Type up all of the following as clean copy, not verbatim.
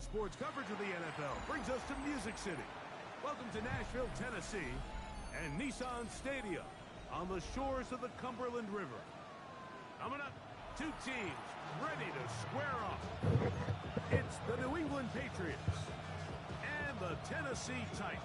sports coverage of the NFL brings us to Music City. Welcome to Nashville, Tennessee, and Nissan Stadium on the shores of the Cumberland River. Coming up, two teams ready to square off. It's the New England Patriots and the Tennessee Titans.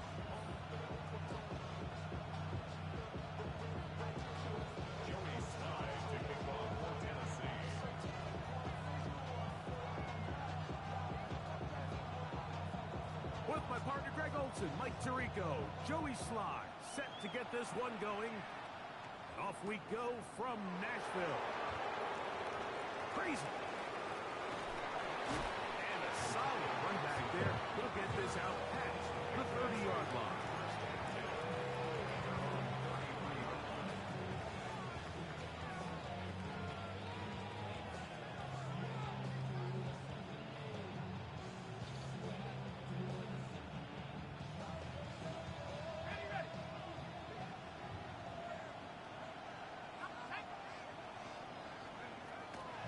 With my partner Greg Olson, Mike Tirico, Joey Sly, set to get this one going. Off we go from Nashville. Crazy. And a solid run back there. He'll get this out past the 30-yard line.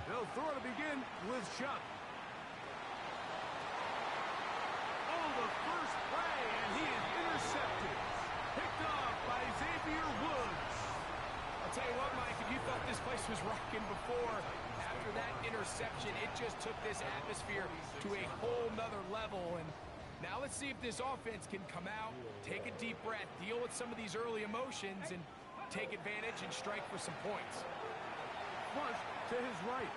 They'll throw to begin with Shuck. Oh, the first play, and he is intercepted. Picked off by Xavier Woods. I'll tell you what, Mike, if you thought this place was rocking before, after that interception, it just took this atmosphere to a whole nother level. And now let's see if this offense can come out, take a deep breath, deal with some of these early emotions, and take advantage and strike for some points. Flush to his right.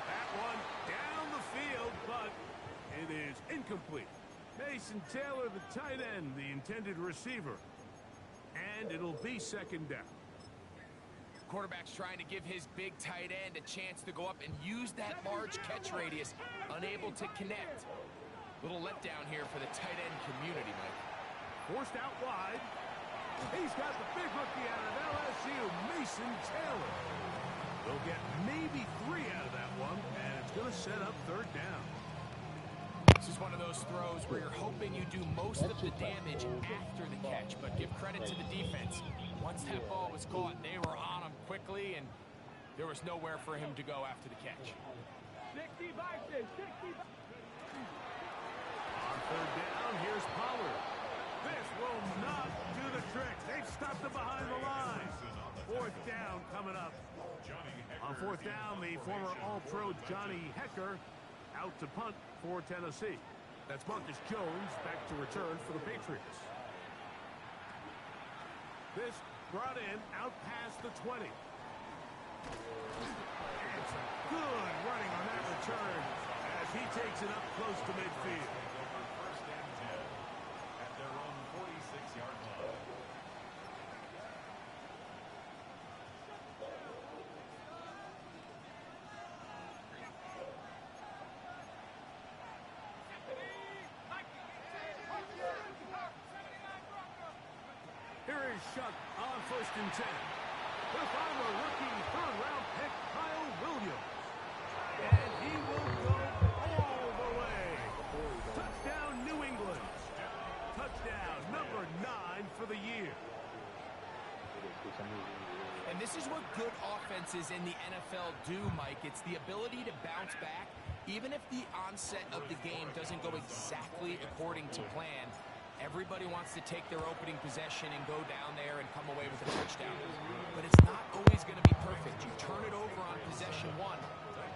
That one down the field, but it is incomplete. Mason Taylor, the tight end, the intended receiver. And it'll be second down. Quarterback's trying to give his big tight end a chance to go up and use that large catch radius. Unable to connect. Little letdown here for the tight end community, Mike. Forced out wide. He's got the big rookie out of LSU, Mason Taylor. They'll get maybe 3 out of that one, and it's going to set up third down. This is one of those throws where you're hoping you do most of the damage after the catch, but give credit to the defense. Once that ball was caught, they were on him quickly, and there was nowhere for him to go after the catch. On third down, here's Pollard. This will not do the trick. They've stopped him behind the line. Fourth down coming up. On fourth down, the former All-Pro Johnny Hecker out to punt for Tennessee. That's Marcus Jones back to return for the Patriots. This brought in out past the 20. And some good running on that return as he takes it up close to midfield. Here is Shuck on 1st and 10. They'll find a rookie third-round pick, Kyle Williams. And he will go all the way. Touchdown, New England. Touchdown, number 9 for the year. And this is what good offenses in the NFL do, Mike. It's the ability to bounce back, even if the onset of the game doesn't go exactly according to plan. Everybody wants to take their opening possession and go down there and come away with a touchdown. But it's not always going to be perfect. You turn it over on possession 1.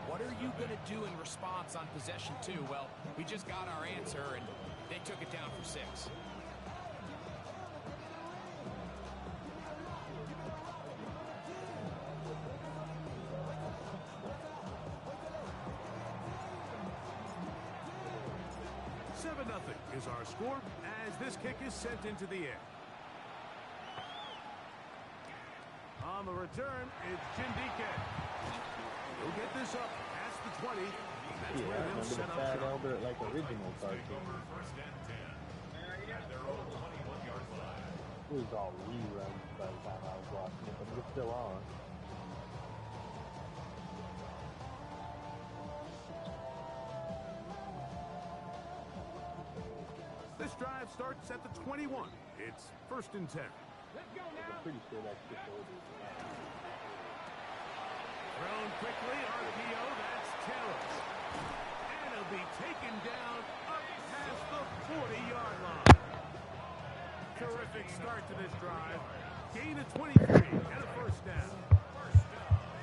What are you going to do in response on possession 2? Well, we just got our answer, and they took it down for 6. Nothing is our score as this kick is sent into the air. On the return, it's Jindike. He'll get this up past the 20. That's where they'll set up shop. Albert, like original cartoon. It was all reruns by the time I was watching it, but it was still on. This drive starts at the 21. It's 1st and 10. Let's go now. I'm pretty sure that's just orders. Thrown quickly, RPO, that's Taylor. And he'll be taken down up past the 40-yard line. Terrific start to this drive. Gain of 23 and a first down.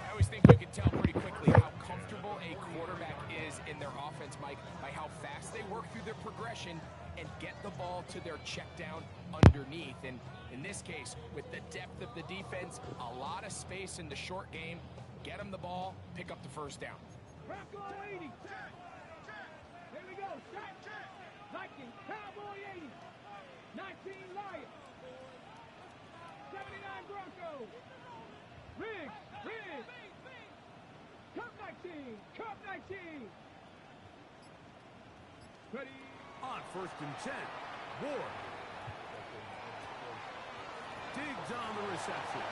I always think you can tell pretty quickly how comfortable a quarterback is in their offense, Mike, by how fast they work through their progression and get the ball to their check down underneath. And in this case, with the depth of the defense, a lot of space in the short game, get them the ball, pick up the first down. Bronco 80. Here we go. Shot. Viking. Cowboy 80. 19 Lions. 79 Broncos. Riggs. Cup 19. Ready. On first and 10, Ward. Diggs on the reception.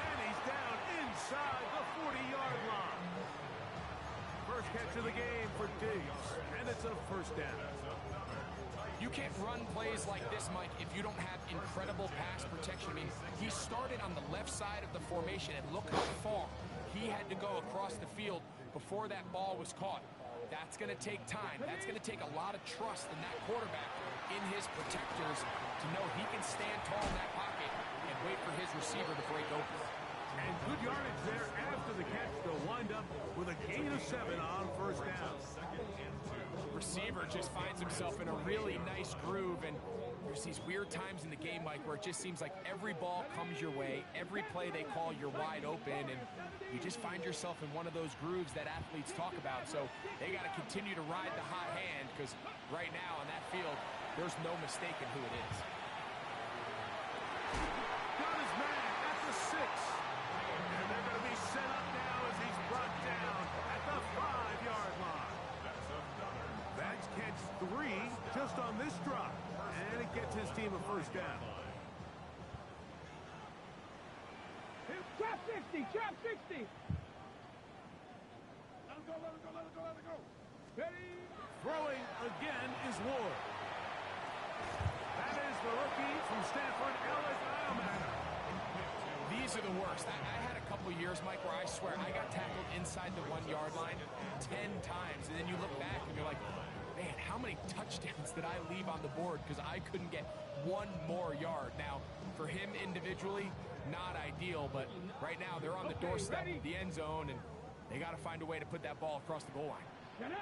And he's down inside the 40-yard line. First catch of the game for Diggs, and it's a first down. You can't run plays like this, Mike, if you don't have incredible pass protection. I mean, he started on the left side of the formation, and look how far he had to go across the field before that ball was caught. That's going to take time. That's going to take a lot of trust in that quarterback, in his protectors, to know he can stand tall in that pocket and wait for his receiver to break open. And good yardage there after the catch to wind up with a gain of 7 on first down. Receiver just finds himself in a really nice groove, and there's these weird times in the game, Mike, where it just seems like every ball comes your way, every play they call, you're wide open, and you just find yourself in one of those grooves that athletes talk about. So they got to continue to ride the hot hand, because right now on that field, there's no mistaking who it is. Got his man at the 6. And they're going to be set up now as he's brought down at the 5-yard line. That's catch 3 just on this drive. And it gets his team a first down. Trap 60. Let it go. Ready. Throwing again is Ward. That is the rookie from Stanford, Alec Iomana. These are the worst. I had a couple years, Mike, where I swear I got tackled inside the 1-yard line 10 times. And then you look back and you're like, man, how many touchdowns did I leave on the board because I couldn't get one more yard? Now, for him individually, not ideal, but right now they're on the doorstep of the end zone, and they got to find a way to put that ball across the goal line. And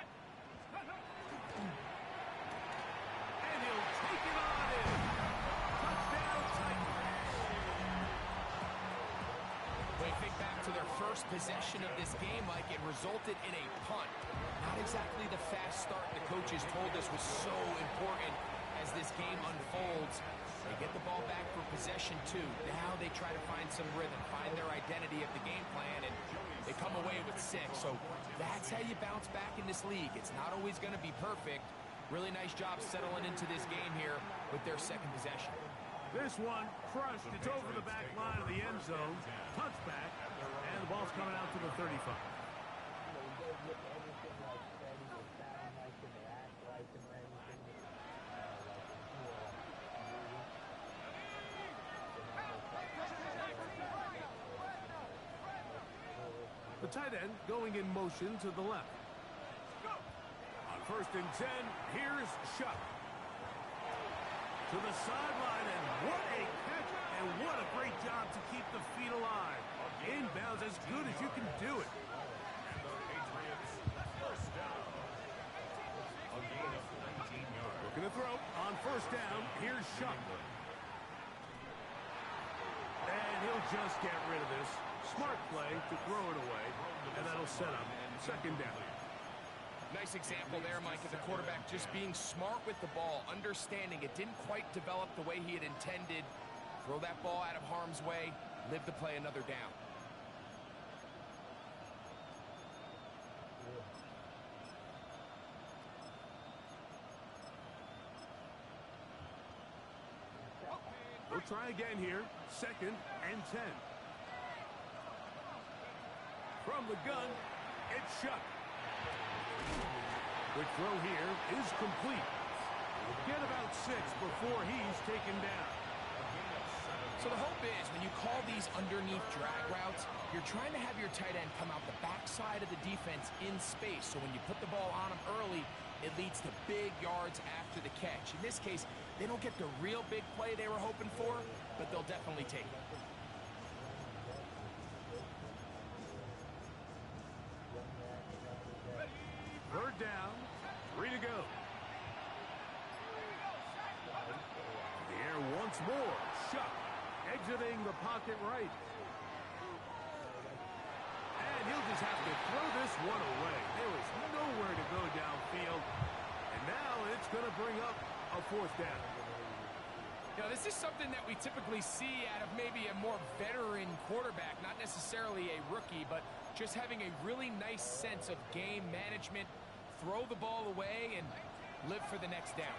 he'll take it on in. Touchdown, Titans. When you think back to their first possession of this game, Mike, it resulted in a punt. Not exactly the fast start the coaches told us was so important as this game unfolds. They get the ball back for possession 2. Now they try to find some rhythm, find their identity of the game plan, and they come away with 6. So that's how you bounce back in this league. It's not always going to be perfect. Really nice job settling into this game here with their second possession. This one crushed. It's over the back line of the end zone. Touchback, and the ball's coming out to the 35. The tight end going in motion to the left. On first and 10, here's Shuck. To the sideline, and what a catch, and what a great job to keep the feet alive. Inbounds as good as you can do it. Looking to throw. On first down, here's Shuck. And he'll just get rid of this. Smart play to throw it away, and that'll set up second down. Nice example there, Mike, of the quarterback just being smart with the ball, understanding it didn't quite develop the way he had intended. Throw that ball out of harm's way, live to play another down. We'll try again here. Second and 10. From the gun, it's Shuck. The throw here is complete. Get about 6 before he's taken down. So the hope is when you call these underneath drag routes, you're trying to have your tight end come out the backside of the defense in space. So when you put the ball on him early, it leads to big yards after the catch. In this case, they don't get the real big play they were hoping for, but they'll definitely take it. Third down, 3 to go. The air once more. Shuck exiting the pocket right. And he'll just have to throw this one away. There was nowhere to go downfield. And now it's going to bring up a fourth down. Now, this is something that we typically see out of maybe a more veteran quarterback, not necessarily a rookie, but just having a really nice sense of game management, throw the ball away, and live for the next down.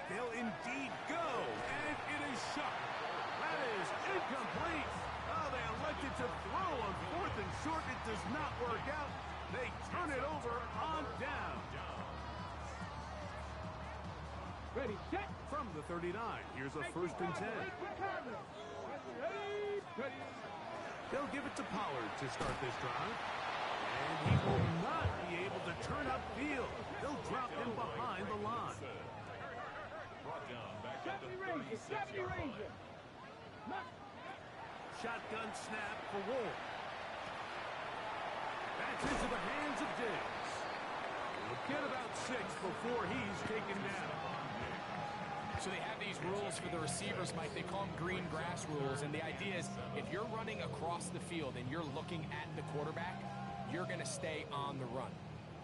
They'll indeed go, and it is shut. That is incomplete. Oh, they elected to throw on 4th and short. It does not work out. They turn it over on down. Ready, set. From the 39, here's a 1st and 10. Ready. They'll give it to Pollard to start this drive. And he will not be able to turn upfield. They'll drop him behind the line. Deputy Ranger. Shotgun snap for Wolf. That's into the hands of Diggs. He'll get about 6 before he's taken down. So they have these rules for the receivers, Mike. They call them green grass rules. And the idea is if you're running across the field and you're looking at the quarterback, you're going to stay on the run.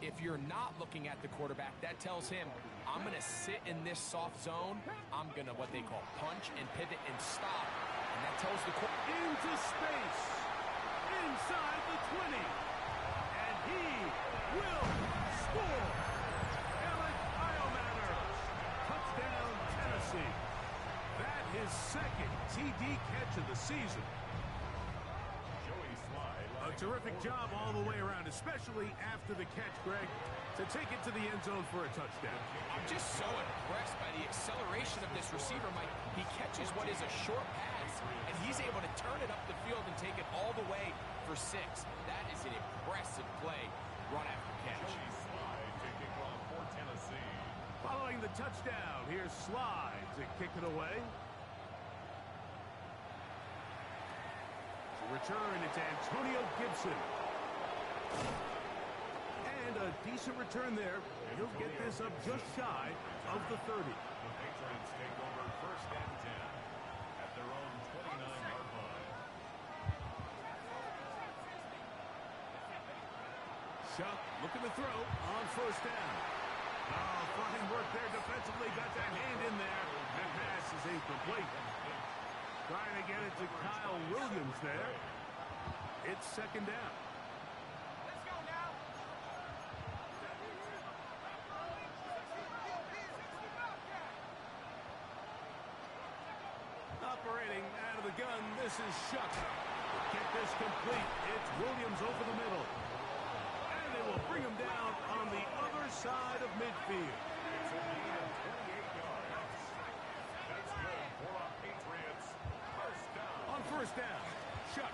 If you're not looking at the quarterback, that tells him, I'm going to sit in this soft zone. I'm going to what they call punch and pivot and stop. And that tells the quarterback. Into space. Inside the 20. And he will score. Alec Iomatter. Touchdown, Tennessee. That his 2nd TD catch of the season. A terrific job all the way around, especially after the catch, Greg, to take it to the end zone for a touchdown. I'm just so impressed by the acceleration of this receiver, Mike. He catches what is a short pass, and he's able to turn it up the field and take it all the way for 6. That is an impressive play, run after catch. Following the touchdown, here's Slide to kick it away. Return, it's Antonio Gibson. And a decent return there. He'll get this up just shy of the 30. The Patriots take over 1st and 10 at their own 29-yard line. Shuck looking to throw on 1st down. Oh, fine work there defensively. Got that hand in there. That pass is incomplete. Trying to get it to Kyle Williams there. It's 2nd down. Let's go now. Operating out of the gun, this is Shuck. Get this complete. It's Williams over the middle. And they will bring him down on the other side of midfield. It's a gain of 28 yards. That's good for our Patriots. 1st down. On 1st down, Shuck.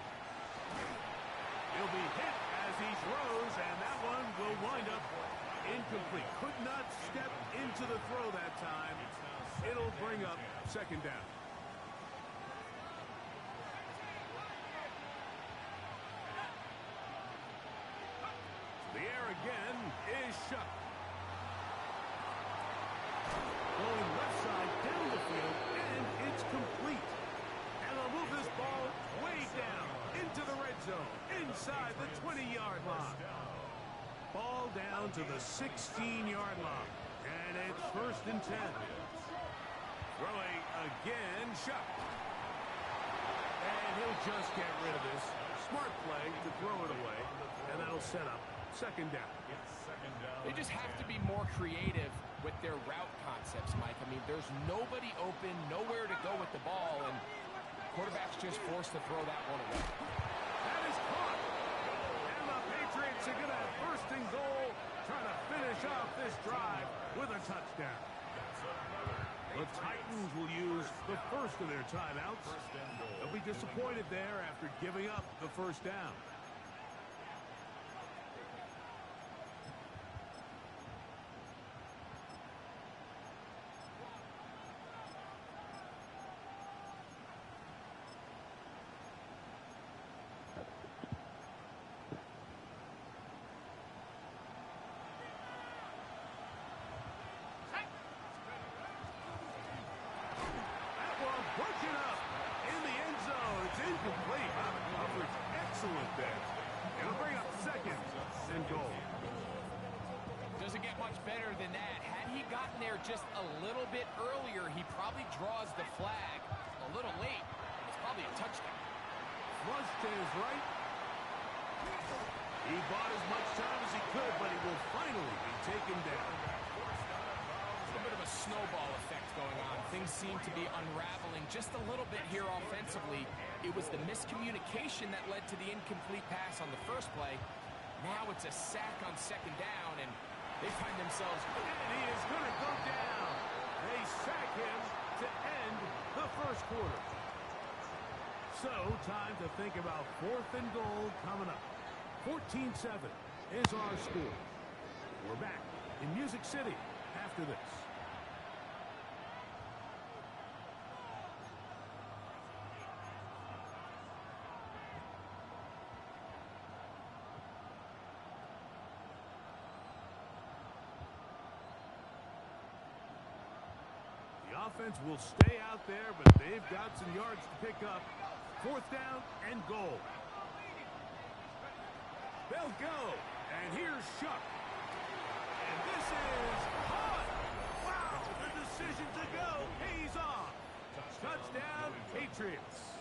He'll be hit as he throws, and that one will wind up incomplete. Could not step into the throw that time. It'll bring up 2nd down. The air again is Shuck. Going left side down the field, and it's complete. And they'll move this ball way down into the red zone, inside the 20-yard line. Ball down to the 16-yard line, and it's 1st and 10. Throwing again, Shuck. And he'll just get rid of this. Smart play to throw it away, and that'll set up 2nd down. They just have to be more creative with their route concepts, Mike. I mean, there's nobody open, nowhere to go with the ball, and quarterback's just forced to throw that one away. That is caught. And the Patriots are going to have 1st and goal, trying to finish off this drive with a touchdown. That's another The Titans will use the first of their timeouts. They'll be disappointed there after giving up the first down. Pushing up in the end zone. It's incomplete. Coverage excellent there. It'll bring up second and goal. Doesn't get much better than that. Had he gotten there just a little bit earlier, he probably draws the flag a little late. It's probably a touchdown. Flush to his right. He bought as much time as he could, but he will finally be taken down. A bit of a snowball effect going on. Things seem to be unraveling just a little bit here offensively. It was the miscommunication that led to the incomplete pass on the first play. Now it's a sack on second down, and they find themselves... And he is going to go down. They sack him to end the first quarter. So, time to think about fourth and goal coming up. 14-7 is our score. We're back in Music City after this. The offense will stay out there, but they've got some yards to pick up. Fourth down and goal. They'll go. And here's Shuck. And this is hot. Wow, the decision to go pays off. Touchdown, Patriots.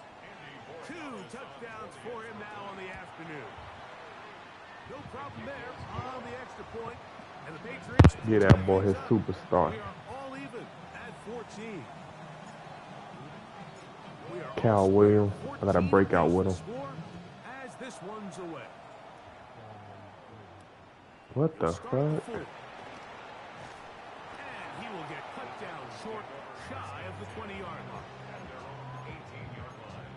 2 touchdowns for him now on the afternoon. No problem there on the extra point. And the Patriots... Get that boy his superstar. We are all even at 14. Cal Williams. I got to break out with him. As this one's away. What the fuck? And he will get cut down short, shy of the 20-yard line. 18-yard line.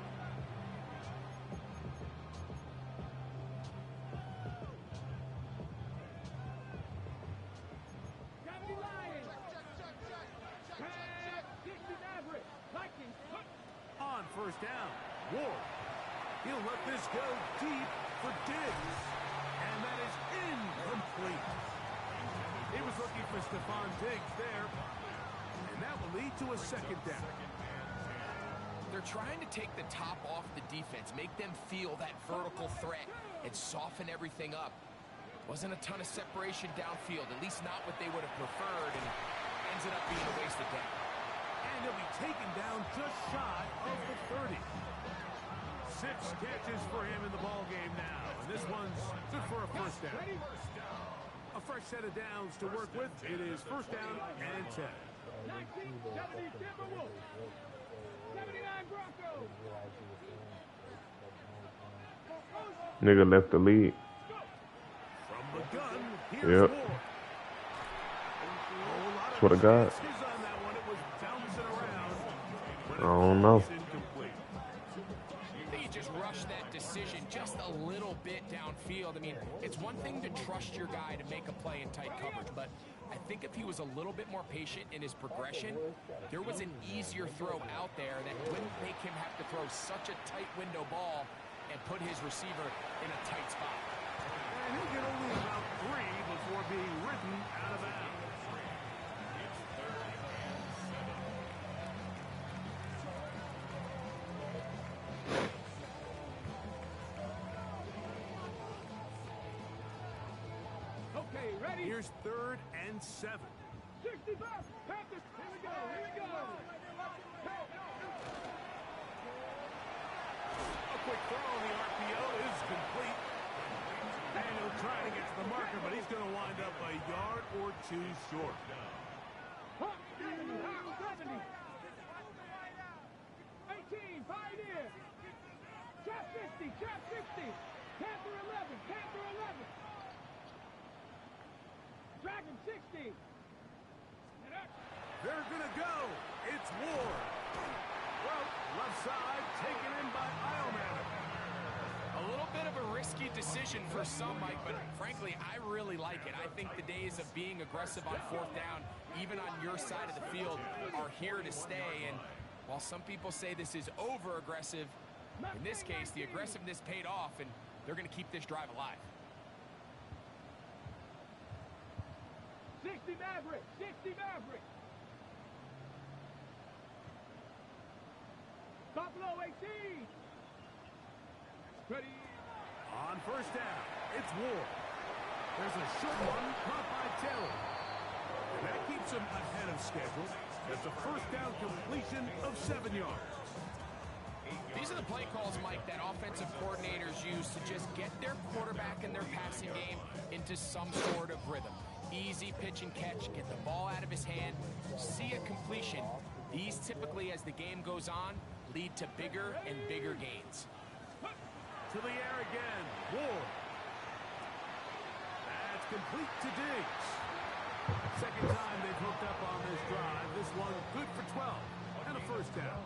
Gravity Lions. Pass. Dixon Everett. Vikings. On first down, Ward. He'll let this go deep for Diggs. And that is incomplete. He was looking for Stephon Diggs there. And that will lead to a second down. They're trying to take the top off the defense, make them feel that vertical threat, and soften everything up. Wasn't a ton of separation downfield, at least not what they would have preferred, and ends up being a wasted down. And he'll be taken down just shy of the 30. 6 catches for him in the ball game now. And this one's good for a first down. A fresh set of downs to work with. It is first down and 10. 1970 Timberwolves. 79 Broncos. Nigga left the lead. From the gun, here's Yep. Ward. Swear to God. Misses on that one. It was bouncing around. But I don't know. it's incomplete. They just rushed that decision just a little bit downfield. I mean, it's one thing to trust your guy to make a play in tight coverage, but I think if he was a little bit more patient in his progression, there was an easier throw out there that wouldn't make him have to throw such a tight window ball and put his receiver in a tight spot. And he'll get only about 3 before being ridden out of bounds. Okay, ready? Here's 3rd and 7. 65. Panthers. Here we go. Here we go. A quick throw on the RPO is complete. Daniel trying to get to the marker, but he's going to wind up a yard or 2 short. 70. 18. Pioneer. Trap 50. Trap 50. Panther 11. Panther 11. Dragon 60. They're going to go. It's Ward. Well, left side taken in by Ileman. A little bit of a risky decision for some, Mike, but frankly, I really like it. I think the days of being aggressive on fourth down, even on your side of the field, are here to stay. And while some people say this is over-aggressive, in this case, the aggressiveness paid off, and they're going to keep this drive alive. 60 Maverick, 60 Maverick. Buffalo 18. Ready. On first down, it's Ward. There's a short one caught by Taylor. And that keeps him ahead of schedule. That's a first down completion of 7 yards. These are the play calls, Mike, that offensive coordinators use to just get their quarterback and their passing game into some sort of rhythm. Easy pitch and catch, get the ball out of his hand, see a completion. These typically, as the game goes on, lead to bigger and bigger gains. To the air again, Ward. That's complete to Diggs. Second time they've hooked up on this drive. This one good for 12 and a first down.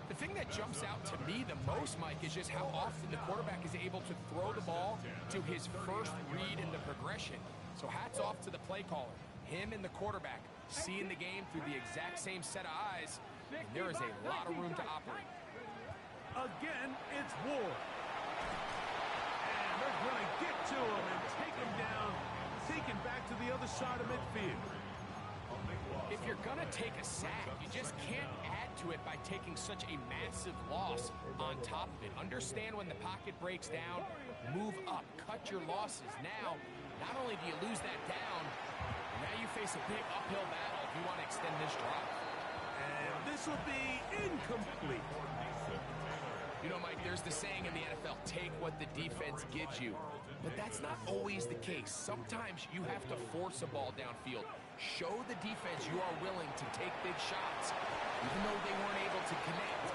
The thing that jumps out to me the most, Mike, is just how often the quarterback is able to throw the ball to his first read in the progression. So hats off to the play caller. Him and the quarterback seeing the game through the exact same set of eyes. And there is a lot of room to operate. Again, it's Ward. And they're going to get to him and take him down, taken back to the other side of midfield. If you're going to take a sack, you just can't add to it by taking such a massive loss on top of it. Understand when the pocket breaks down, move up, cut your losses. Now, not only do you lose that down, now you face a big uphill battle if you want to extend this drive. And this will be incomplete. You know, Mike, there's the saying in the NFL, take what the defense gives you. But that's not always the case. Sometimes you have to force a ball downfield. Show the defense you are willing to take big shots. Even though they weren't able to connect,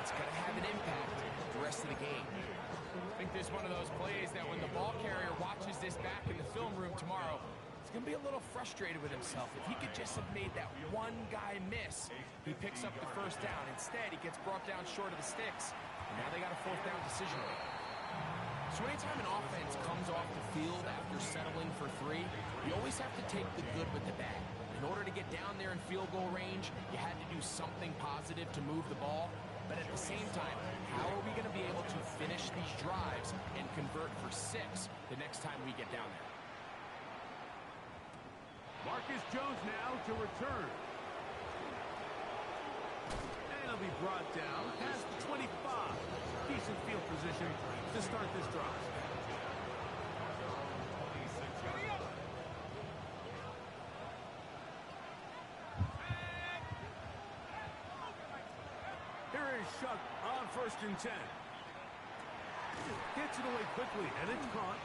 it's going to have an impact the rest of the game. I think there's one of those plays that when the ball carrier watches this back in the film room tomorrow, he's going to be a little frustrated with himself. If he could just have made that one guy miss, he picks up the first down. Instead, he gets brought down short of the sticks. And now they got a fourth down decision to make. So anytime an offense comes off the field after settling for 3, you always have to take the good with the bad. In order to get down there in field goal range, you had to do something positive to move the ball. But at the same time, how are we going to be able to finish these drives and convert for 6 the next time we get down there? Marcus Jones now to return. And he'll be brought down past the 25. Decent field position to start this drive. Here is Shuck on 1st and 10. Gets it away quickly, and it's caught.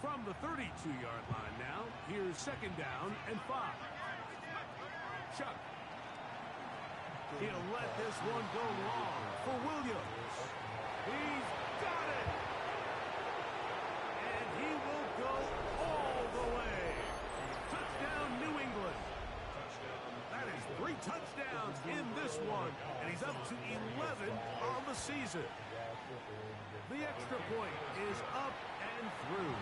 From the 32-yard line now, here's 2nd down and 5. Chuck. He'll let this one go long for Williams. He's got it. And he will go all the way. Touchdown, New England. That is 3 touchdowns in this one. And he's up to 11 on the season. The extra point is up and through.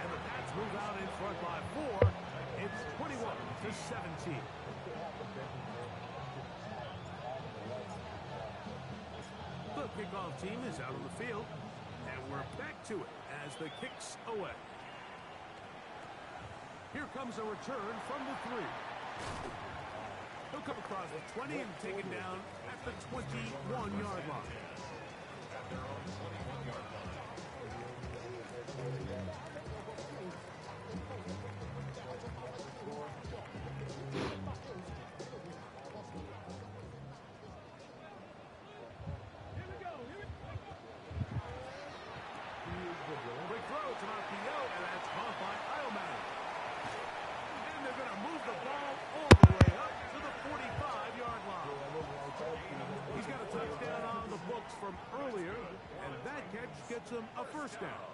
And the Pats move out in front by 4. It's 21-17. The kickoff team is out on the field. And we're back to it as the kick's away. Here comes a return from the 3. He'll come across the 20 and taken down at the 21-yard line. Quick throw to RPO, and that's caught by Ileman. And they're going to move the ball all the way up to the 45-yard line. He's got a touchdown on the books from earlier, and that catch gets him a first down.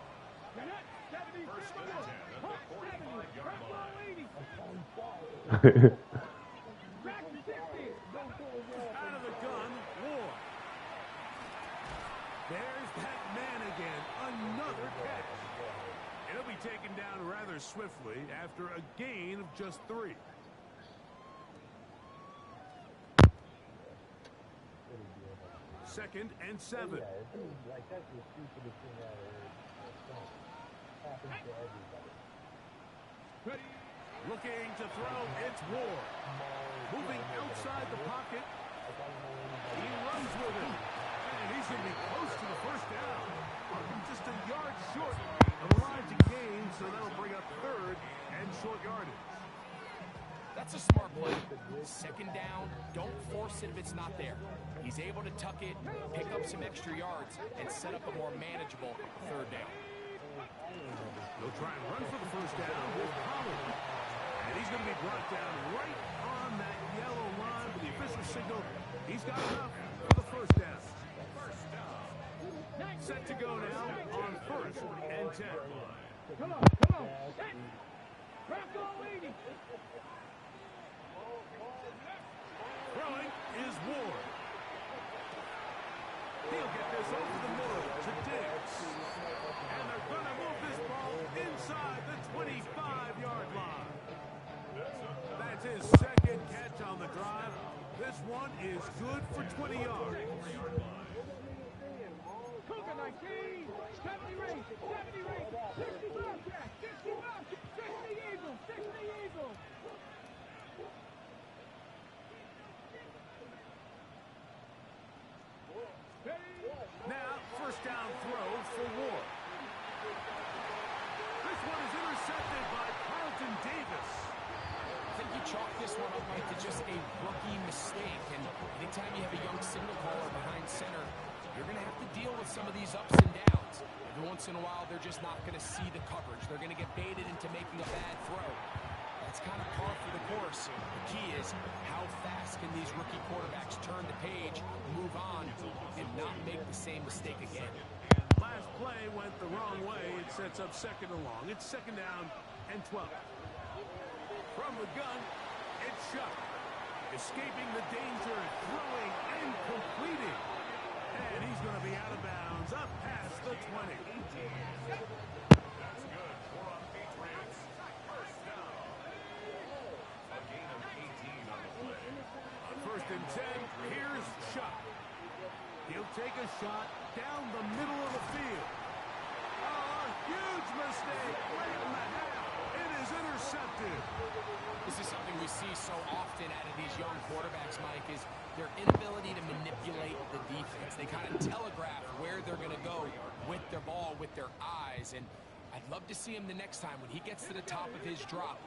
First and 10 at the 45-yard line. Out of the gun, Ward. There's that man again. Another catch. It'll be taken down rather swiftly after a gain of just 3. Second and 7. Like, that's the stupidest thing I ever happens to everybody. Looking to throw, it's Ward. Moving outside the pocket. He runs with it. And he's going to be close to the first down. Just a yard short of the line to gain, so that'll bring up third and short yardage. That's a smart play. Second down, don't force it if it's not there. He's able to tuck it, pick up some extra yards, and set up a more manageable third down. They'll try and run for the first down with Collins. And he's going to be brought down right on that yellow line with the official signal. He's got enough for the first down. Set to go now on first and 10. Come on. Bronco 80. Throwing is Ward. He'll get this over the middle to Diggs. And they're going to move this ball inside the 25-yard line. That's his second catch on the drive. This one is good for 20 yards. Cougar 19. 70 race. 65 Jack. 65. 60 Eagles. 60 Eagles. Now, first down throw for Ward. This one is intercepted by Carlton Davis. I think you chalk this one up like to just a rookie mistake. And anytime you have a young signal caller behind center, you're going to have to deal with some of these ups and downs. Every once in a while, they're just not going to see the coverage. They're going to get baited into making a bad throw. That's kind of par for the course. The key is how fast can these rookie quarterbacks turn the page, move on, and not make the same mistake again. Last play went the wrong way. It sets up second and long. It's second down and 12. From the gun, it's Shuck. Escaping the danger, throwing and completing. And he's going to be out of bounds, up past the 20. That's good for a Patriots. First down. A gain of 18 on the play. On first and 10, here's Shuck. He'll take a shot down the middle of the field. Oh, a huge mistake. Right in the half. It is intercepted. This is something we see so often out of these young quarterbacks, Mike, is their inability to manipulate the defense. They kind of telegraph where they're going to go with their ball, with their eyes. And I'd love to see him the next time when he gets to the top of his drop.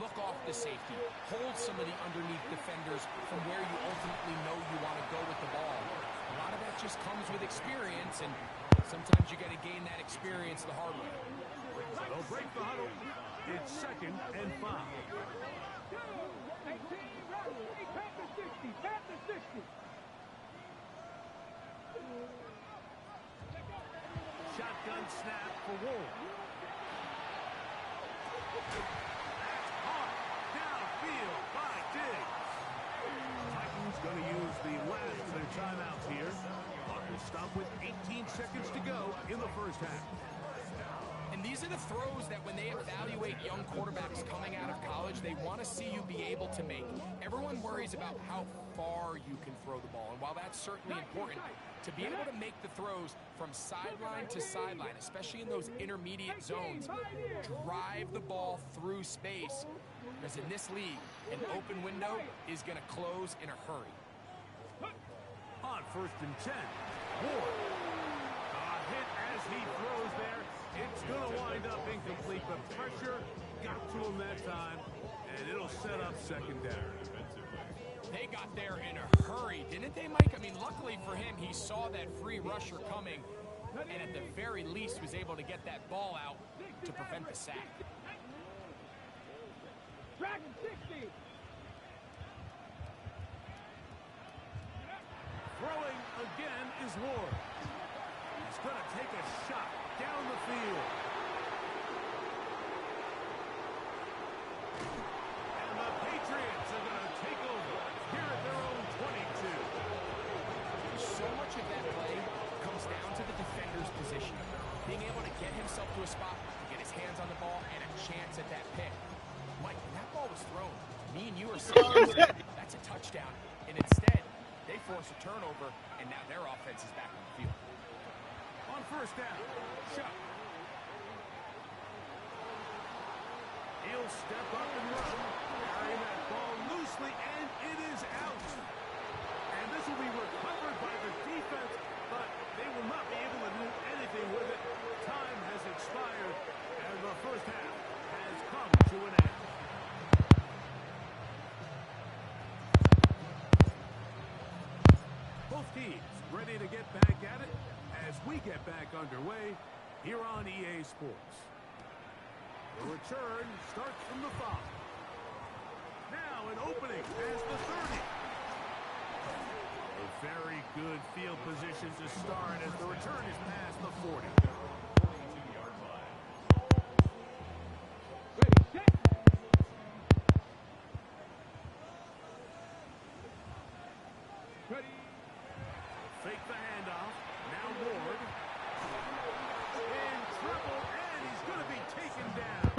Look off the safety. Hold some of the underneath defenders from where you ultimately know you want to go with the ball. A lot of that just comes with experience, and sometimes you got to gain that experience the hard way. They'll break the huddle. It's second and 5. Shotgun snap for Ward. That's hard. Downfield by Diggs. Titans going to use the last of their timeouts here. Clock will stop with 18 seconds to go in the first half. And these are the throws that when they evaluate young quarterbacks coming out of college, they want to see you be able to make. Everyone worries about how far you can throw the ball. And while that's certainly important, to be able to make the throws from sideline to sideline, especially in those intermediate zones, drive the ball through space. Because in this league, an open window is going to close in a hurry. On first and 10, Ward. A hit as he throws there. It's going to wind up incomplete, but pressure got to him that time, and it'll set up second down. They got there in a hurry, didn't they, Mike? I mean, luckily for him, he saw that free rusher coming, and at the very least was able to get that ball out to prevent the sack. Dragon 60. Throwing again is Ward. He's going to take a shot down the field. that pick. Mike, when that ball was thrown, me and you are sitting here saying, that's a touchdown. And instead, they force a turnover, and now their offense is back on the field. On first down, Shuck. He'll step up and run, carry that ball loosely, and it is out. And this will be recovered by the defense, but they will not be able to do anything with it. Time has expired, and the first half has come to an end. Both teams ready to get back at it as we get back underway here on EA Sports. The return starts from the 5. Now an opening as the 30. A very good field position to start as the return is past the 40. Ready, set. Ready. Fake the handoff. Now Ward. In trouble, and he's going to be taken down.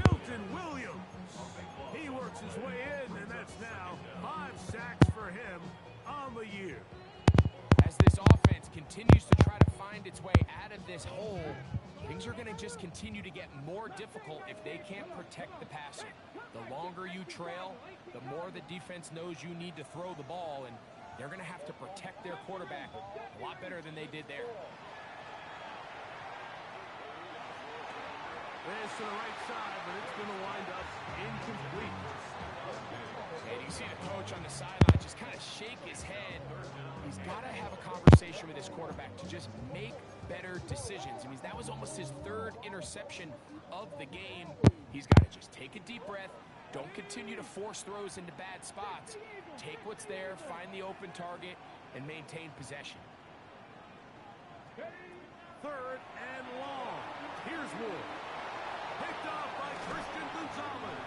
Milton Williams. He works his way in, and that's now 5 sacks for him on the year. As this offense continues to try to find its way out of this hole, things are going to just continue to get more difficult if they can't protect the passer. The longer you trail, the more the defense knows you need to throw the ball, and they're going to have to protect their quarterback a lot better than they did there. This to the right side, but it's going to wind up incomplete. And you see the coach on the sideline just kind of shake his head. He's got to have a conversation with his quarterback to just make better decisions. I mean, that was almost his 3rd interception of the game. He's got to just take a deep breath. Don't continue to force throws into bad spots. Take what's there, find the open target, and maintain possession. 3rd and long. Here's Ward. Picked off by Christian Gonzalez.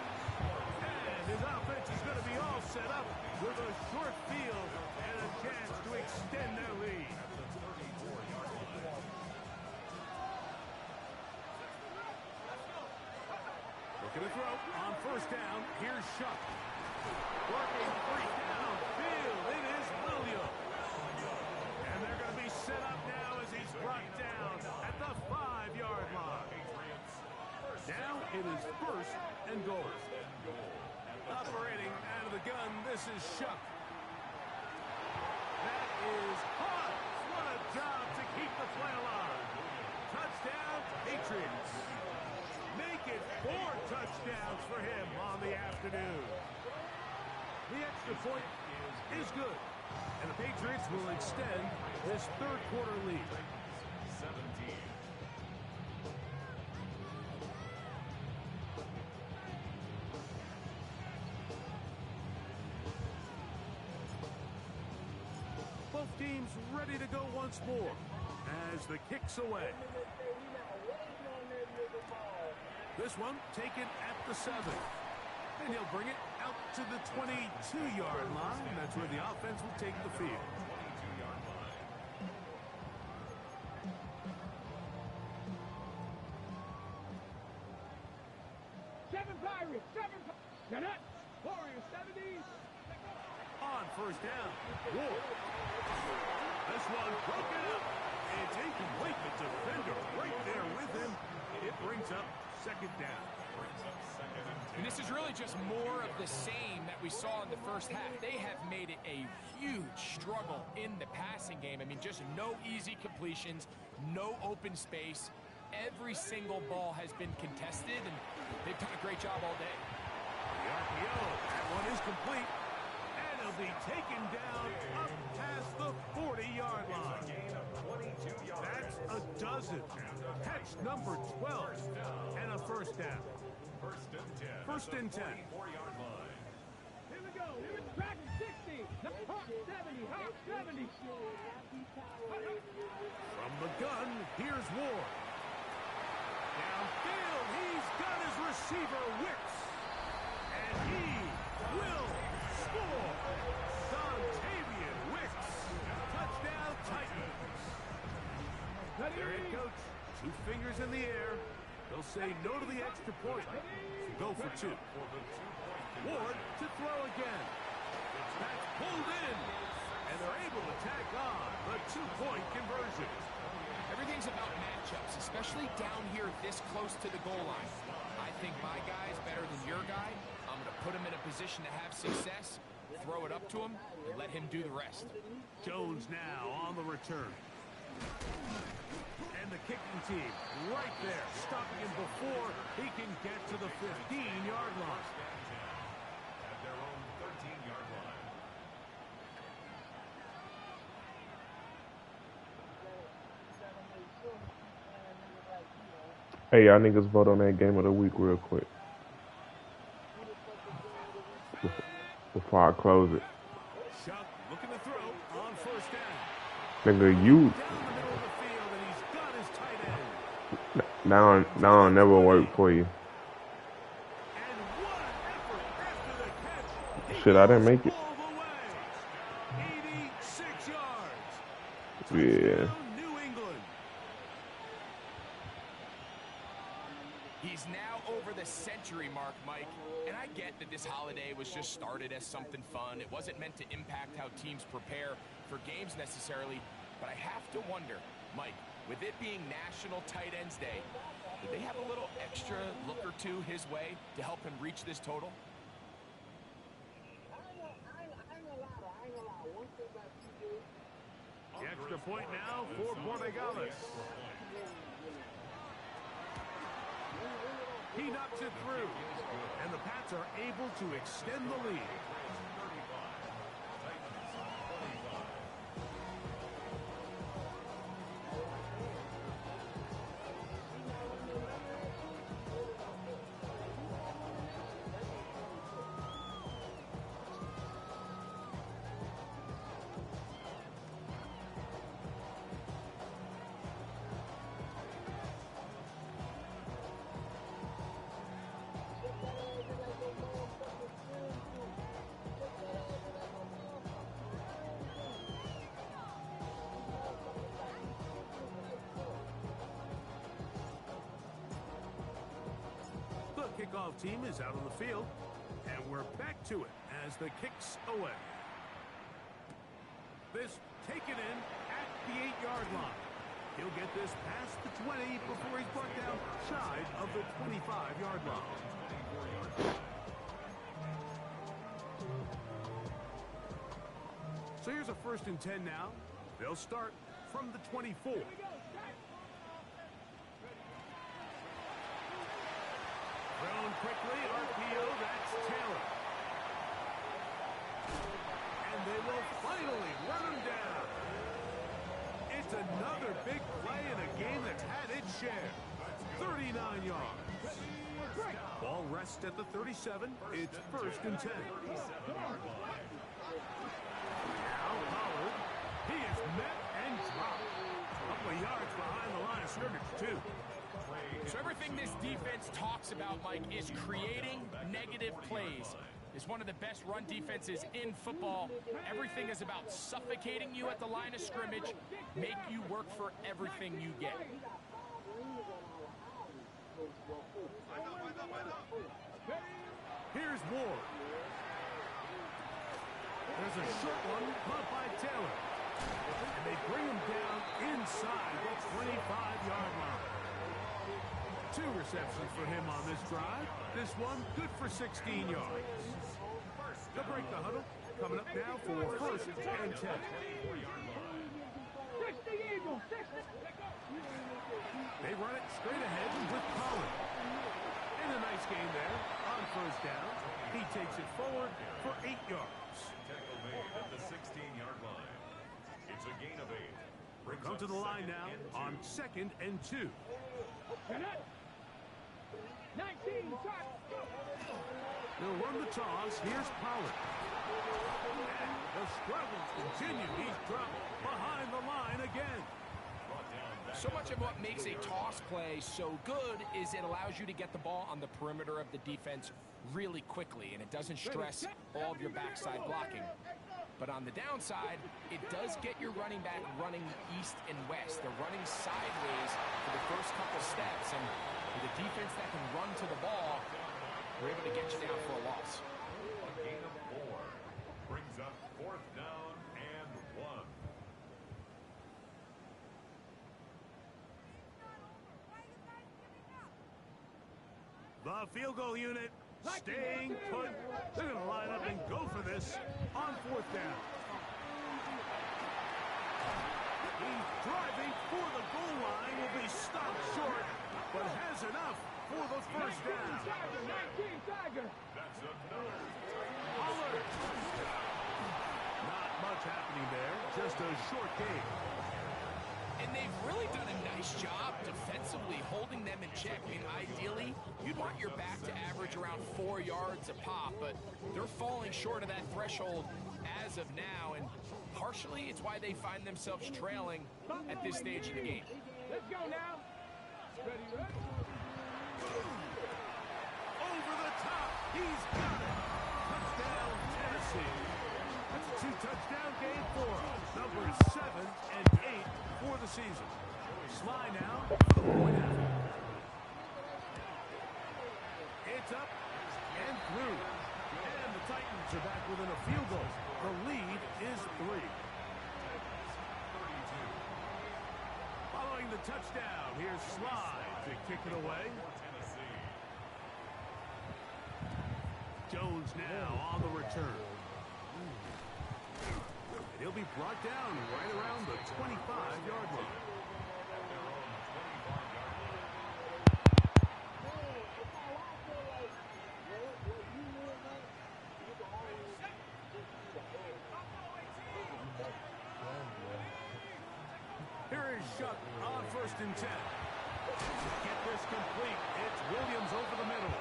And his offense is going to be all set up with a short field and a chance to extend their lead. Looking to throw on first down. Here's Shuck. Working 3 downfield. It is Williams. And they're going to be set up now as he's brought down at the 5-yard line. Now it is 1st and goal. Operating out of the gun, this is Shuck. That is hot. What a job to keep the play alive. Touchdown, Patriots. Make it 4 touchdowns for him on the afternoon. The extra point is good. And the Patriots will extend this 3rd quarter lead. 17. Both teams ready to go once more as the kick's away. This one taken at the 7. And he'll bring it out to the 22-yard line. That's where the offense will take the field. 22-yard line. Seven Pirates. Get up. Warriors 70. On first down, Ward. This one broken up. It's incomplete. The defender right there with him. It brings up 2nd down. And this is really just more of the same that we saw in the first half. They have made it a huge struggle in the passing game. I mean, just no easy completions, no open space. Every single ball has been contested, and they've done a great job all day. The RPO, that one is complete. And it'll be taken down up past the 40-yard line. That's a dozen. Catch number 12. And a first down. 1st and 10. 4-yard line. Here we go. Here it's tracking 60. Hawk 70. Hawk 70. From the gun, here's Ward. Downfield, he's got his receiver, Wicks. And he will score. Dontavian Wicks. Touchdown, Titans. There it goes. 2 fingers in the air. They'll say no to the extra point. Go for two. Ward to throw again. That's pulled in. And they're able to tack on the two-point conversion. Everything's about matchups, especially down here this close to the goal line. I think my guy's better than your guy. I'm going to put him in a position to have success, throw it up to him, and let him do the rest. Jones now on the return. And the kicking team right there, stopping him before he can get to the 15-yard line. At their own 13-yard line. Hey, y'all niggas vote on that game of the week real quick. Before I close it. Shuck looking to throw on first down. Nigga, you Down the middle of the field, and he's got his tight end. now I'll never work for you. And what an effort after the catch. He Shit, I didn't make goes it. all the way. 86 yards. Yeah. Touchdown, New England. He's now over the century mark, Mike. And I get that this holiday was just started as something fun. It wasn't meant to impact how teams prepare for games necessarily. But I have to wonder, Mike, with it being National Tight Ends Day, did they have a little extra look or two his way to help him reach this total? The extra point now for Borregales. He knocks it through, and the Pats are able to extend the lead. The kickoff team is out on the field, and we're back to it as the kick's away. This taken in at the 8-yard line. He'll get this past the 20 before he's brought down shy of the 25-yard line. So here's a 1st and 10 now. They'll start from the 24. Thrown quickly, RPO, that's Taylor. And they will finally run him down. It's another big play in a game that's had its share. 39 yards. Ball rests at the 37. It's 1st and 10. Now Pollard. He is met and dropped. A couple of yards behind the line of scrimmage, too. So everything this defense talks about, Mike, is creating negative plays. It's one of the best run defenses in football. Everything is about suffocating you at the line of scrimmage, make you work for everything you get. Here's Ward. There's a short one caught by Taylor. And they bring him down inside the 25-yard line. 2 receptions for him on this drive. This one good for 16 yards. They'll break the huddle. Coming up now for 1st and 10. They run it straight ahead with Pollard. And a nice gain there on 1st down. He takes it forward for 8 yards. Tackle made at the 16-yard line. It's a gain of 8. Come to the line now on 2nd and 2. 19, They'll run the toss. Here's Pollard. And the struggles continue. He's dropped behind the line again. So much of what makes a toss play so good is it allows you to get the ball on the perimeter of the defense really quickly, and it doesn't stress all of your backside blocking. But on the downside, it does get your running back running east and west. They're running sideways for the first couple steps, and with a defense that can run to the ball, we're able to get you down for a loss. A gain of 4 brings up 4th down and 1. The field goal unit staying put. They're going to line up and go for this on 4th down. He's driving for the goal line, will be stopped short, but has enough for the first down. That's another. Pollard. Not much happening there, just a short gain. And they've really done a nice job defensively holding them in check. I mean, ideally, you'd want your back to average around 4 yards a pop, but they're falling short of that threshold as of now, and partially it's why they find themselves trailing at this stage of the game. Let's go now. Ready, ready. Over the top, he's got it. Touchdown, Tennessee. That's a 2-touchdown game for him. Numbers 7 and 8 for the season. Sly now for the point after. It's up and through. And the Titans are back within a field goal. The lead is 3. Following the touchdown, here's Sly to kick it away. Jones now on the return. And he'll be brought down right around the 25-yard line. Here is Shuck on 1st and 10. To get this complete, it's Williams over the middle.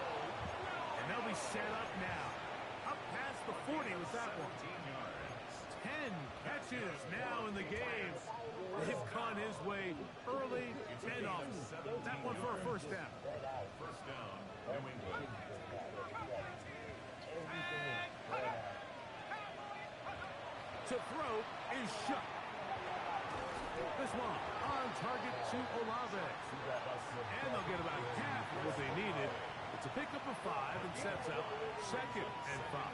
And they'll be set up now. Up past the 40 with that one. 10 catches now in the game. They've gone his way early and often. That one for a first down. First down, New England. To throw is Shuck. This one on target to Olave. And they'll get about half of what they needed. It's a pickup of 5 and sets up 2nd and 5.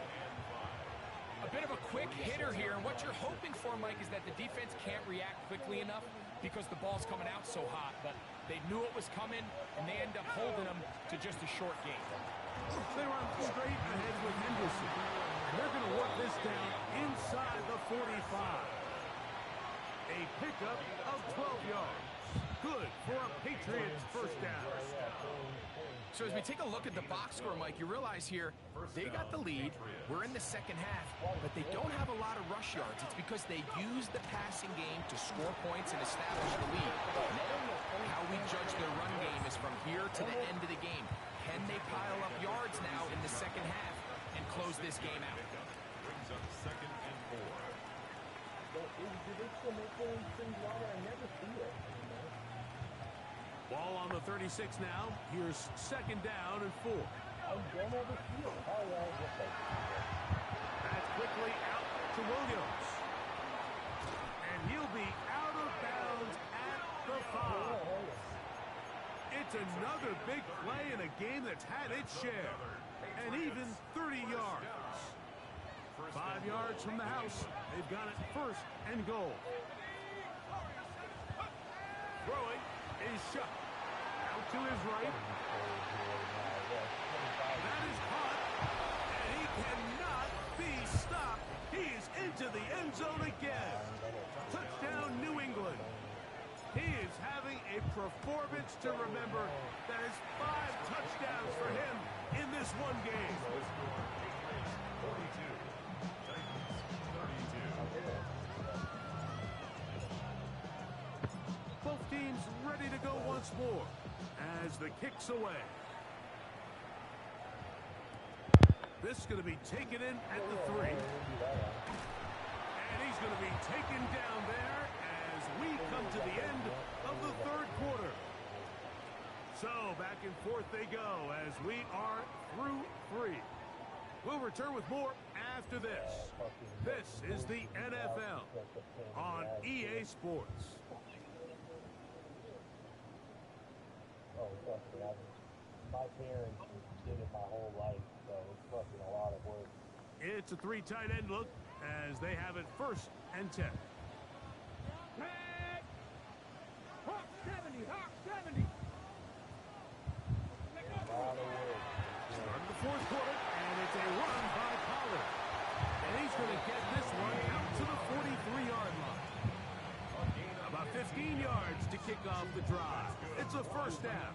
A bit of a quick hitter here, and what you're hoping for, Mike, is that the defense can't react quickly enough because the ball's coming out so hot, but they knew it was coming, and they end up holding them to just a short game. They run straight ahead with Henderson. They're going to work this down inside the 45. A pickup of 12 yards. Good for a Patriots first down. So as we take a look at the box score, Mike, you realize here they got the lead. We're in the second half, but they don't have a lot of rush yards. It's because they use the passing game to score points and establish the lead. How we judge their run game is from here to the end of the game. Can they pile up yards now in the second half and close this game out? Brings up 2nd and 4. Ball on the 36 now. Here's 2nd down and 4. That's quickly out to Williams. And he'll be out of bounds at the 5. It's another big play in a game that's had its share. And even 30 yards. 5 yards from the house. They've got it 1st and goal. Throwing is Shuck. Out to his right. That is caught. And he cannot be stopped. He is into the end zone again. Touchdown, New England. He is having a performance to remember. That is 5 touchdowns for him in this one game. 42. Titans 32. Both teams ready to go once more as the kick's away. This is going to be taken in at the 3. And he's going to be taken down there as we come to the end of the 3rd quarter. So back and forth they go as we are through 3. We'll return with more after this. This is the NFL on EA Sports. Oh, trust me, my parents did it my whole life, so it's fucking a lot of work. It's a 3 tight end look as they have it 1st and 10. Hawk 70, Hawk 70. Start of the 4th quarter, and it's a run by Pollard. And he's going to get this one out to the 43-yard line. About 15 yards to kick off the drive. It's a 1st down.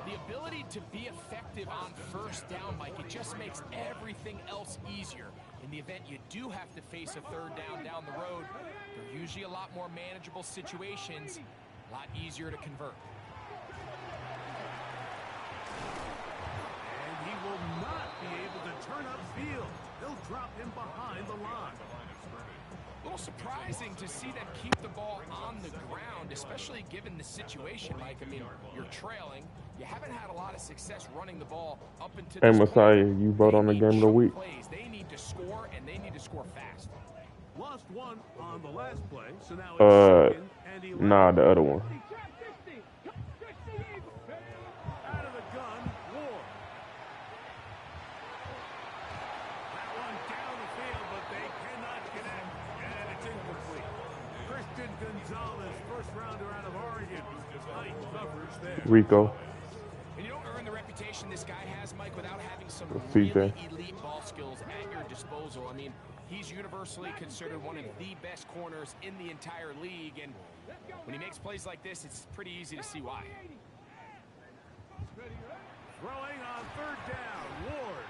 The ability to be effective on 1st down, Mike, it just makes everything else easier. In the event you do have to face a 3rd down the road, they're usually a lot more manageable situations, a lot easier to convert. And he will not be able to turn upfield. They'll drop him behind the line. A little surprising to see them keep the ball on the ground, especially given the situation, Mike. I mean, you're trailing. You haven't had a lot of success running the ball up into Hey, this Messiah, point. you vote on the game of the week. Plays. They need to score, and they need to score fast. Lost 1 on the last play, so now it's 2nd and 11. Nah, the other one. Out of the gun, Ward. That one down the field, but they cannot connect, and it's incomplete. Christian Gonzalez, 1st rounder out of Oregon. Tight coverage there. Rico. And you don't earn the reputation this guy has, Mike, without having some CJ. really elite ball skills at your disposal. I mean, he's universally considered one of the best corners in the entire league, and when he makes plays like this, it's pretty easy to see why. Throwing on 3rd down, Ward.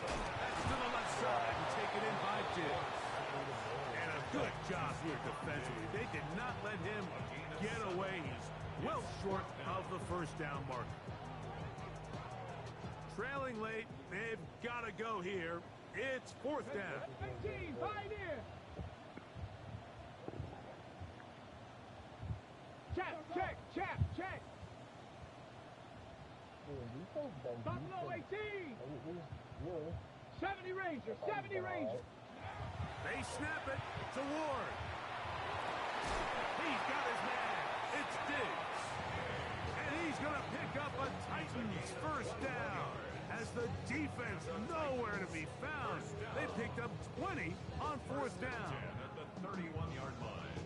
That's to the left side and taken in by Diggs. And a good job here defensively. They did not let him get away. He's well short of the 1st down marker. Trailing late, they've got to go here. It's 4th down. 18, Pioneer. Check. Buffalo 18. 70 Rangers, 70 Rangers. They snap it to Ward. He's got his man. It's Diggs. And he's going to pick up a Titans 1st down. As the defense nowhere to be found. They picked up 20 on 4th down. At the 31-yard line.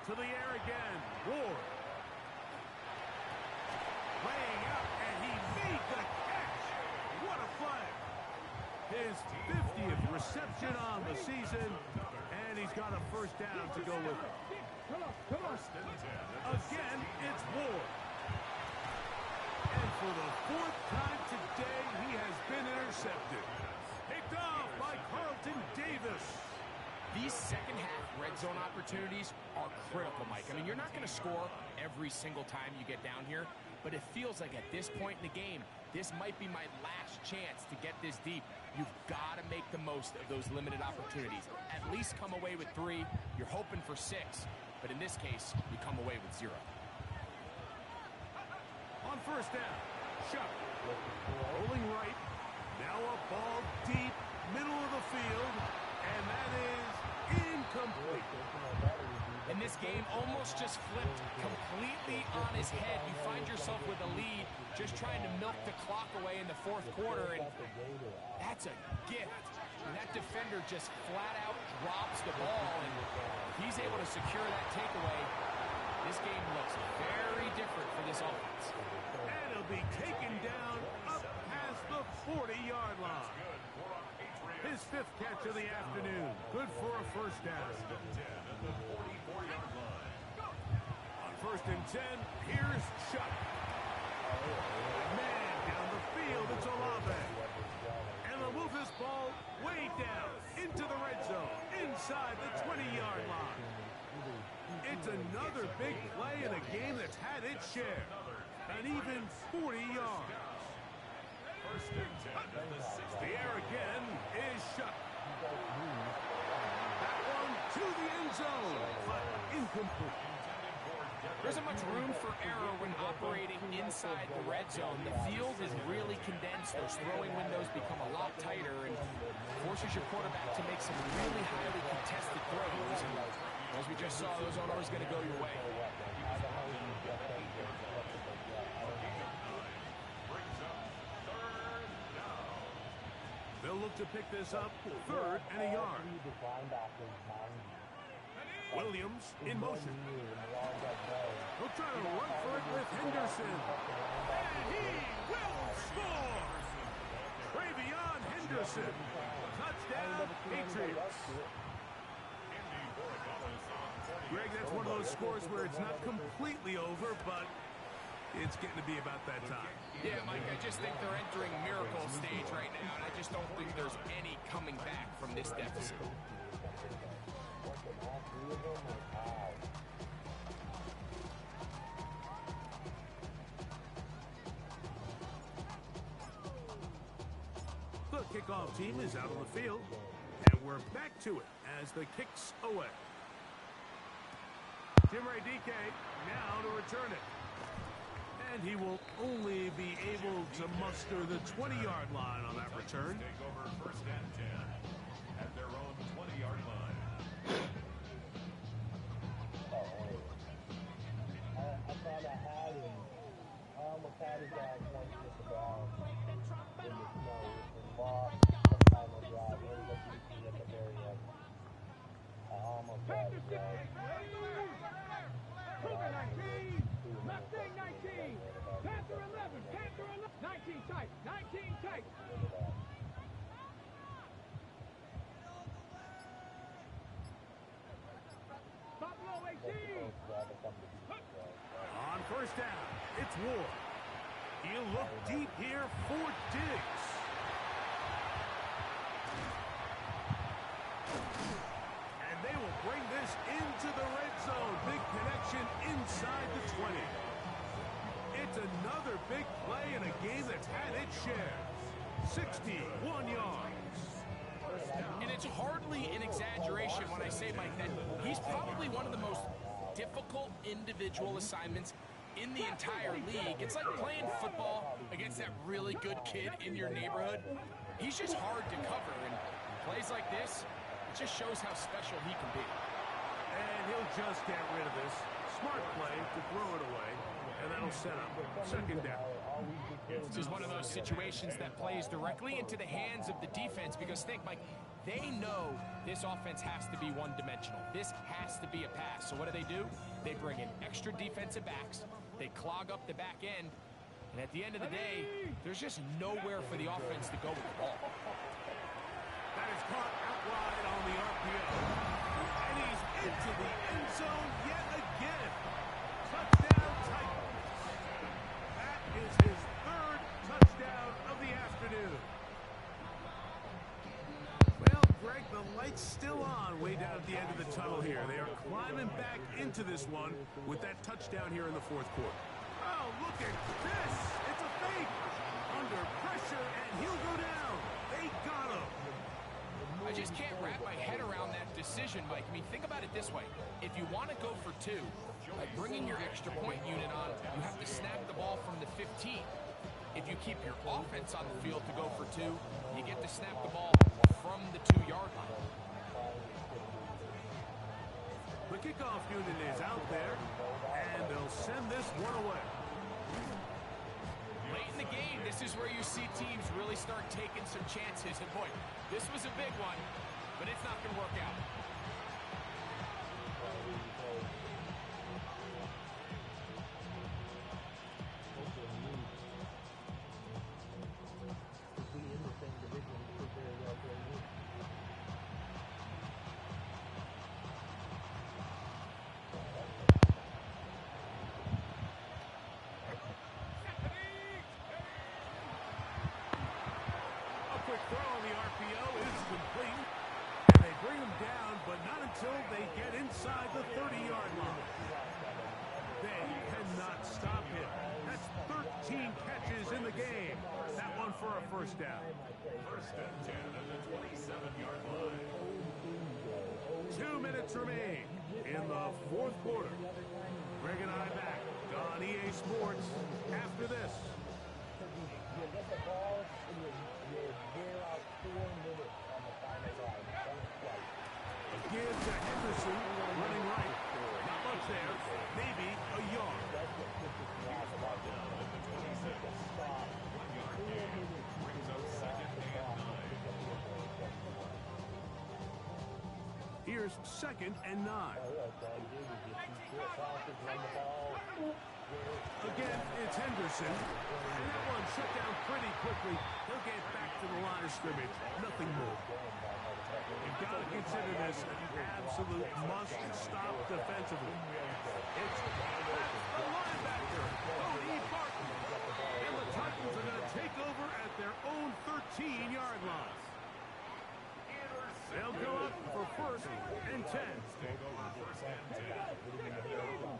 To the air again. Ward. Laying out, and he made the catch. What a play. His 50th reception on the season, and he's got a 1st down to go with it. Come on. Again, it's Ward. And for the 4th time today, he has been intercepted. Picked off by Carlton Davis. These second-half red zone opportunities are critical, Mike. I mean, you're not going to score every single time you get down here, but it feels like at this point in the game, this might be my last chance to get this deep. You've got to make the most of those limited opportunities. At least come away with 3. You're hoping for 6, but in this case, you come away with 0. On 1st down, Shuck. Rolling right. Now a ball deep, middle of the field, and that is incomplete. And this game almost just flipped completely on his head. You find yourself with a lead, just trying to milk the clock away in the 4th quarter, and that's a gift. And that defender just flat out drops the ball, and if he's able to secure that takeaway, this game looks very different for this offense. And he'll be taken down up past the 40-yard line. His 5th catch of the afternoon. Good for a 1st down. On 1st and 10, here's Shuck. Man down the field, it's Olave. And they'll move this ball way down into the red zone, inside the 20-yard line. It's another big play in a game that's had its share. An even 40 yards. The air again is Shuck. That one to the end zone, but incomplete. There isn't much room for error when operating inside the red zone. The field is really condensed. Those throwing windows become a lot tighter and forces your quarterback to make some really highly contested throws. And as we just saw, those aren't always going to go your way. They'll look to pick this up, 3rd and a yard. Williams in motion. He'll try to run for it with Henderson. And he will score! Travion Henderson. Touchdown, Patriots. Greg, that's one of those scores where it's not completely over, but it's getting to be about that time. Yeah, Mike, I just think they're entering miracle stage right now, and I just don't think there's any coming back from this deficit. The kickoff team is out on the field, and we're back to it as the kick's away. Timray DK now to return it. And he will only be able to muster the 20-yard line on that return. Take over 1st and 10 at their own 20-yard line. I thought I had him. I almost had his guy once with the ball in the snow and lost the final drive. Ended up beating at the very end. I almost had his guy. Cougar 19, Mustang 19, Panther 11, Panther 11, 19 tight, 19 tight. Buffalo 18. On 1st down, it's Ward. He'll look deep here for Diggs. And they will bring this into the red zone. Big connection inside the 20. It's another big play in a game that's had its share. 61 yards. And it's hardly an exaggeration when I say, Mike, that he's probably one of the most difficult individual assignments in the entire league. It's like playing football against that really good kid in your neighborhood. He's just hard to cover, and plays like this, it just shows how special he can be. And he'll just get rid of this. Smart play to throw it away, and that'll set up 2nd down. This is one of those situations that plays directly into the hands of the defense because think, Mike, they know this offense has to be one-dimensional. This has to be a pass. So what do? They bring in extra defensive backs. They clog up the back end. And at the end of the day, there's just nowhere for the offense to go with the ball. That is caught out wide on the RPO. And he's into the end zone yet again. Touchdown Titans. That is his 3rd touchdown of the afternoon. Well, Greg, the light's still on way down at the end of the tunnel here. They are climbing back into this one with that touchdown here in the 4th quarter. Oh, look at this. It's a fake. Under pressure, and he'll go down. They got him. I just can't wrap my head around that decision, Mike. I mean, think about it this way. If you want to go for 2, by bringing your extra point unit on, you have to snap the ball from the 15. If you keep your offense on the field to go for 2, you get to snap the ball from the 2-yard line. The kickoff unit is out there, and they'll send this one away. Late in the game, this is where you see teams really start taking some chances. And boy, this was a big one, but it's not going to work out. Throw on the RPO is complete, and they bring him down, but not until they get inside the 30-yard line. They cannot stop him. That's 13 catches in the game. That one for a 1st down. 1st and 10 at the 27-yard line. 2 minutes remain in the 4th quarter. Greg and I back on EA Sports after this. You get the ball and you wear out 4 minutes on the final drive. Give to Henderson, running right. Not much there. Maybe a yard. That's what pisses me off about this. You get the stop. 4 minutes. Brings up 2nd and 9. Here's 2nd and 9. Again, it's Henderson. And that one shut down pretty quickly. He'll get back to the line of scrimmage. Nothing more. You've got to consider this an absolute must-stop defensively. It's the linebacker, Cody Barton. And the Titans are going to take over at their own 13-yard line. They'll go up for 1st and 10. Take over 1st and 10.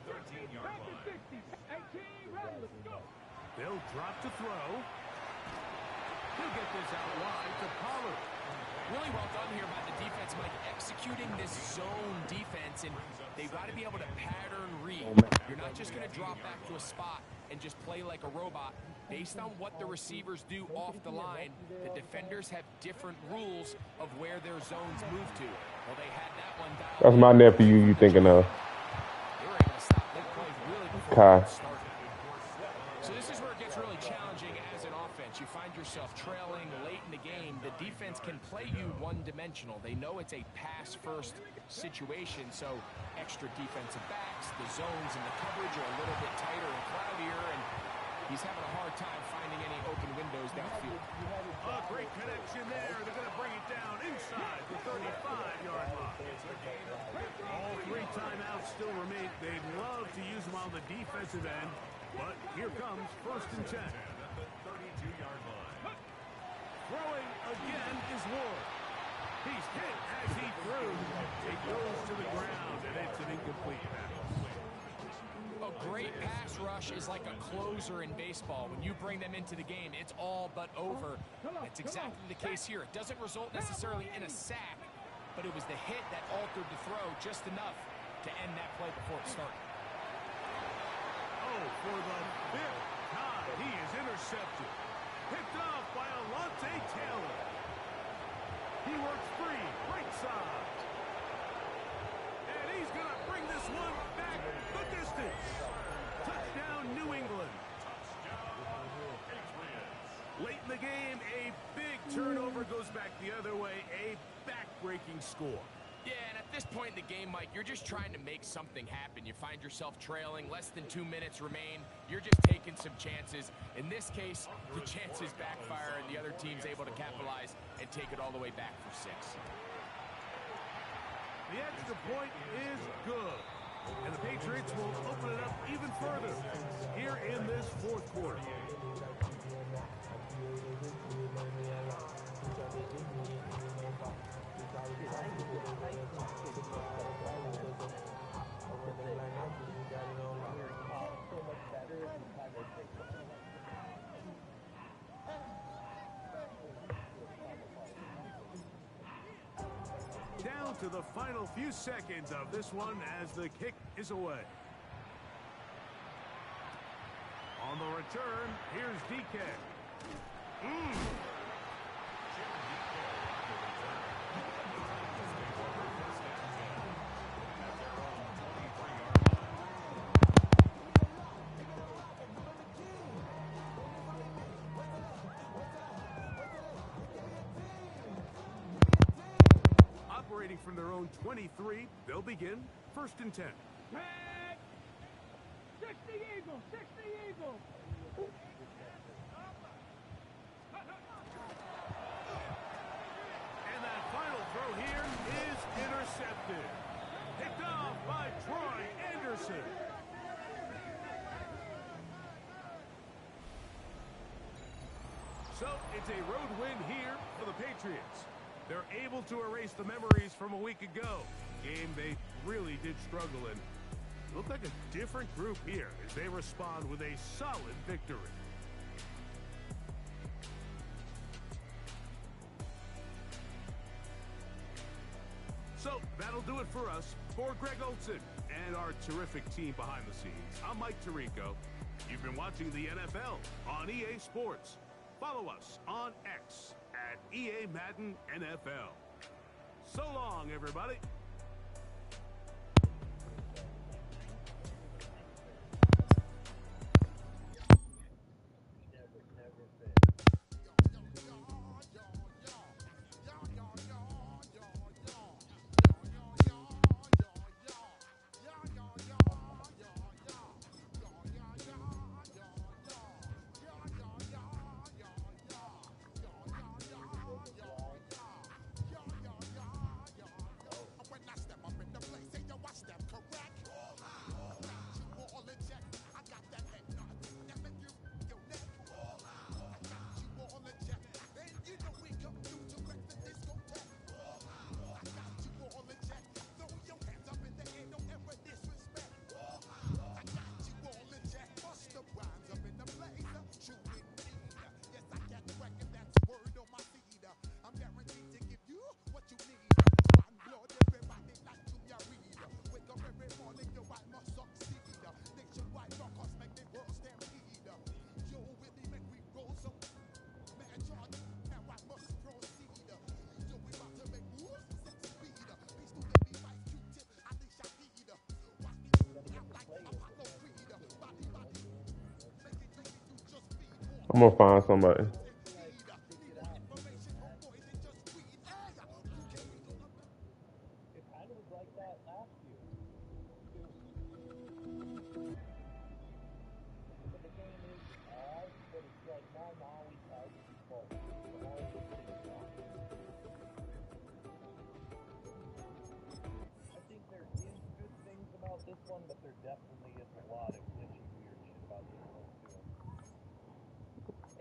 13-yard line. 18, ready, let's go. They'll drop to throw. He'll get this out wide to Pollard. Really well done here by the defense, Mike, executing this zone defense, and they've got to be able to pattern read. You're not just going to drop back to a spot and just play like a robot. Based on what the receivers do off the line, the defenders have different rules of where their zones move to. Well, they had that one down. That's my nephew you thinking of. They were able to stop mid-play really before Kai. it started. So this is where it gets really challenging as an offense. You find yourself trailing late in the game. The defense can play you one-dimensional. They know it's a pass-first situation, so extra defensive backs, the zones and the coverage are a little bit tighter and cloudier, and he's having a hard time finding any open windows downfield. A great connection there. They're going to bring it down inside the 35-yard line. All 3 timeouts still remain. They'd love to use them on the defensive end, but here comes 1st and 10. At the 32-yard line. Throwing again is Ward. He's hit as he threw. It goes to the ground, and it's an incomplete pass. A great pass rush is like a closer in baseball. When you bring them into the game, it's all but over. It's exactly the case here. It doesn't result necessarily in a sack, but it was the hit that altered the throw just enough to end that play before it started. Oh, for the 5th time, he is intercepted. Picked off by Alontae Taylor. He works free, right side. And he's going to bring this one back the distance. Touchdown, New England. Late in the game, a big turnover goes back the other way. A back-breaking score. Yeah, and at this point in the game, Mike, you're just trying to make something happen. You find yourself trailing, less than 2 minutes remain. You're just taking some chances. In this case, the chances backfire, and the other team's able to capitalize and take it all the way back for 6. The extra point is good. And the Patriots will open it up even further here in this 4th quarter. Down to the final few seconds of this one as the kick is away. On the return, here's DK. Operating from their own 23, they'll begin 1st and 10. Red. 60 Eagles, 60 Eagles. And that final throw here is intercepted. Picked off by Troy Anderson. So it's a road win here for the Patriots. They're able to erase the memories from a week ago. Game they really did struggle in. Look like a different group here as they respond with a solid victory. So that'll do it for us. For Greg Olson and our terrific team behind the scenes. I'm Mike Tirico. You've been watching the NFL on EA Sports. Follow us on X at EA Madden NFL. So long, everybody. Never fit. I'm gonna find somebody. It kind of was like that last year. But the game is odd, but it's like now we try to be both. Now it's just things wrong. I think there is good things about this one, but there definitely is a lot of glitchy weird shit about this one too.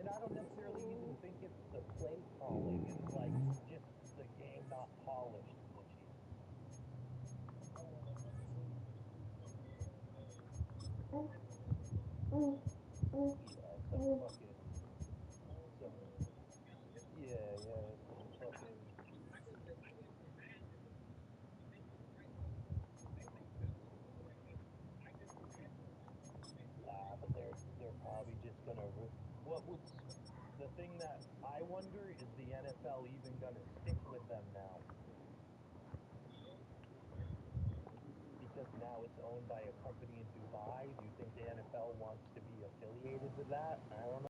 And I don't necessarily even think it's the play calling. It's like just the game not polished glitchy. Yeah, some fucking some some fucking but they're probably just gonna what would the thing that I wonder is the NFL even gonna stick with them now? Because now it's owned by a company in Dubai. Do you think the NFL wants to be affiliated with that? I don't know.